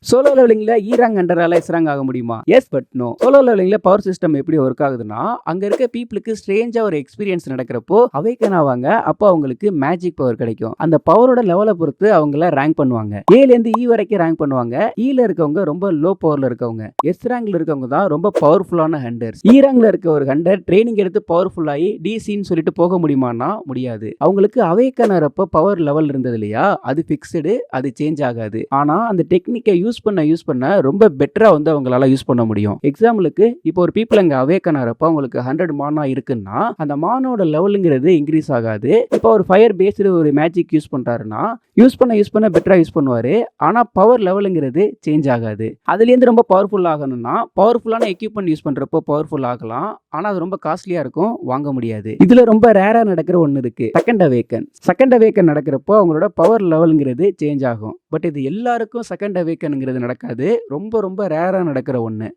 Solo லெவலிங்ல rank அண்டரால S rank ஆக முடியுமா? Yes but no. சோலோ லெவலிங்ல பவர் சிஸ்டம் எப்படி ஒர்க் ஆகுதுன்னா, அங்க இருக்க பீப்புளுக்கு ஸ்ட்ரேஞ்சா ஒரு எக்ஸ்பீரியன்ஸ் நடக்கிறப்போ அவேக்கன் ஆவாங்க. அப்போ அவங்களுக்கு மேஜிக் பவர் கிடைக்கும். அந்த பவரோட லெவலை பொறுத்து அவங்கள ரேங்க் பண்ணுவாங்க. ஏல இருந்து வரைக்கும் ரேங்க் பண்ணுவாங்க. ல இருக்கவங்க ரொம்ப லோ பவர்ல இருக்கவங்க. எஸ் ரேங்க்ல இருக்கவங்க தான் ரொம்ப பவர்ஃபுல்லான ஹண்டர்ஸ். ரேங்க்ல இருக்க ஒரு ஹண்டர் ட்ரைனிங் எடுத்து பவர்ஃபுல் ஆகி டிசின்னு சொல்லிட்டு போக முடியுமான்னா முடியாது. அவங்களுக்கு அவேக்கன் ஆறப்ப பவர் லெவல் இருந்தது இல்லையா, அது பிக்ஸ்டு, அது சேஞ்ச் ஆகாது. ஆனா அந்த டெக்னிக்கை யூஸ் பண்ண ரொம்ப பெட்டரா அவங்களால யூஸ் பண்ண முடியும். எக்ஸாம்பிளுக்கு இப்போ ஒரு பீப்புள் அங்க அவேக்கன் ஆறப்ப அவங்களுக்கு 100 மானா இருக்குன்னா அந்த மானோட லெவலுங்கிறது இன்க்ரீஸ் ஆகாது. இப்போ ஒரு ஃபயர் பேஸ்டு ஒரு மேஜிக் யூஸ் பண்றாருன்னா யூஸ் பண்ண பெட்டரா யூஸ் பண்ணுவாரு. ஆனா பவர் லெவலுங்கிறது சேஞ்ச் ஆகாது. அதுல இருந்து ரொம்ப பவர்ஃபுல் ஆகணும்னா பவர்ஃபுல்லான எக்யூப்மெண்ட் யூஸ் பண்றப்போ பவர்ஃபுல் ஆகலாம். ஆனா அது ரொம்ப காஸ்ட்லியா இருக்கும், வாங்க முடியாது. இதுல ரொம்ப ரேரா நடக்கிற ஒன்னு இருக்கு, செகண்ட் அவேக்கன் நடக்கிறப்போ அவங்களோட பவர் லெவலுங்கிறது சேஞ்ச் ஆகும். பட் இது எல்லாருக்கும் செகண்ட் அவேக்கனுங்கிறது நடக்காது. ரொம்ப ரொம்ப ரேரா நடக்கிற ஒண்ணு.